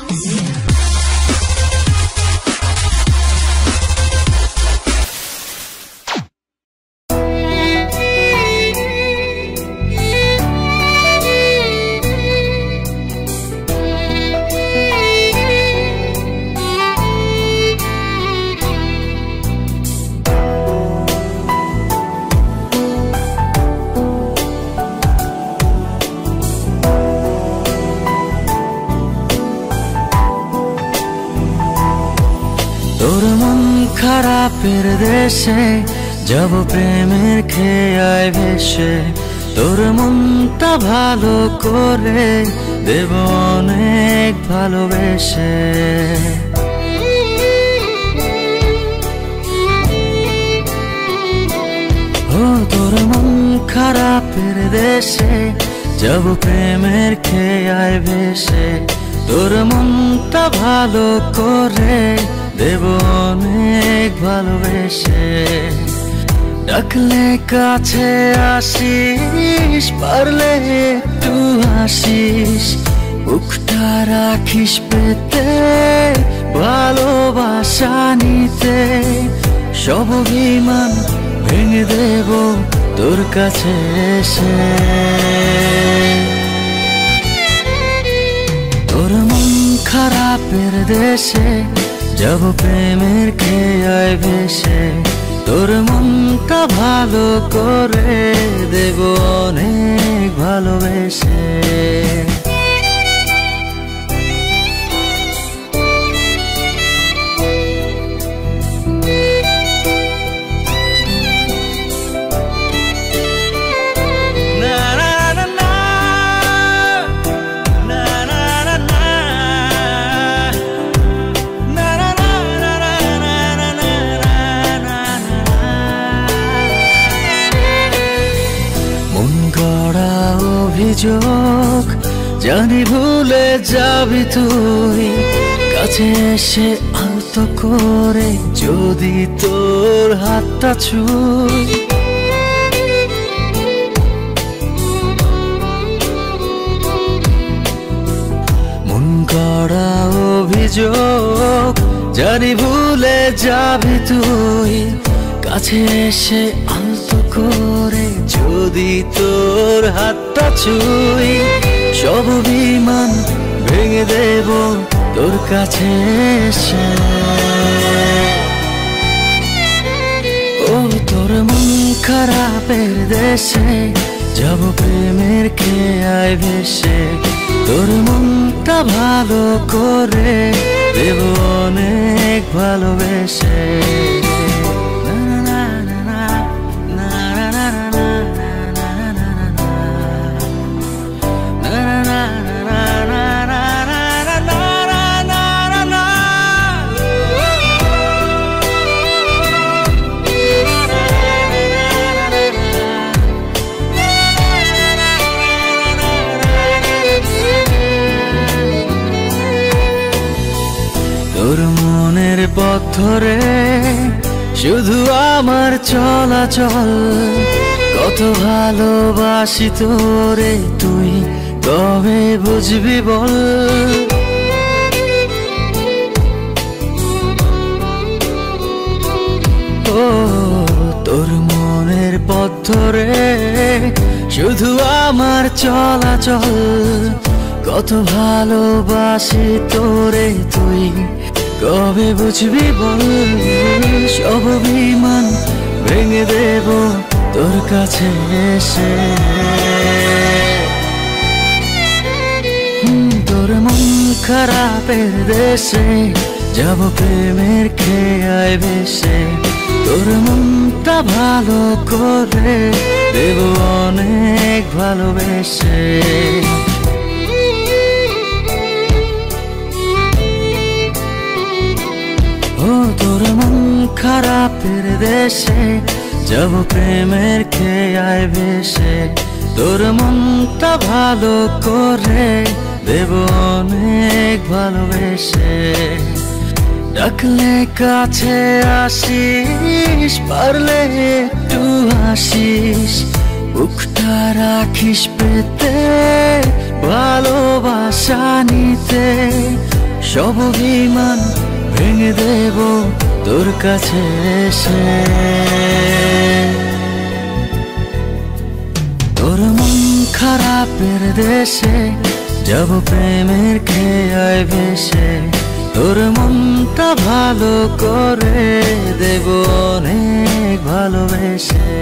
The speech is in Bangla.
তোর মন খারাপের দেশে যাব প্রেমের খেয়ায় ভেসে, তোর মনটা ভালো করে দেব অনেক ভালোবেসে। ও তোর মন খারাপের দেশে যাব প্রেমের খেয়ায় ভেসে, তোর মনটা ভালো করে দেব অনেক ভালোবেসে। ডাকলে কাছে আসিস, পারলে একটু হাসিস, বুকটা রাখিস পেতে ভালোবাসা নিতে। সব অভিমান ভেঙে দেব তোর কাছে এসে। তোর মন খারাপের দেশে যাব প্রেমের খেয়ায় ভেসে, তোর মনটা ভালো করে দেব অনেক ভালোবেসে। অভিযোগ জানি ভুলে যাবি তুই, কাছে এসে আলতো করে যদি তোর হাতটা ছুঁই। মন গড়া অভিযোগ জানি ভুলে যাবি তুই, কাছে এসে আলতো করে যদি তোর হাতটা ছুঁই। সব অভিমান ভেঙে দেব তোর কাছে এসে। ও তোর মন খারাপের দেশে যাব প্রেমের খেয়ায় ভেসে, তোর মনটা ভালো করে দেব অনেক ভালোবেসে। তোর মনের পথ ধরে শুধু আমার চলাচল, কত ভালোবাসি তোরে তুই কবে বুঝবি বল। ও তোর মনের পথ ধরে শুধু আমার চলাচল, কত ভালোবাসি তোরে তুই কবে বুঝবি বল। সব অভিমান ভেঙে দেব তোর কাছে এসে। তোর মন খারাপের দেশে যাব প্রেমের খেয়ায় ভেসে, তোর মনটা ভালো করে দেব অনেক ভালোবেসে। ও তোর মন খারাপের দেশে যাব প্রেমের খেয়ায় ভেসে, তোর মনটা ভালো করে দেব অনেক ভালোবেসে। ডাকলে কাছে আসিস, পারলে একটু হাসিস, বুকটা রাখিস পেতে ভালোবাসা নিতে। সব অভিমান ভেঙে দেব তোর কাছে এসে। তোর মন খারাপের দেশে যাব প্রেমের খেয়ায় ভেসে, তোর মনটা ভালো করে দেব অনেক ভালোবেসে।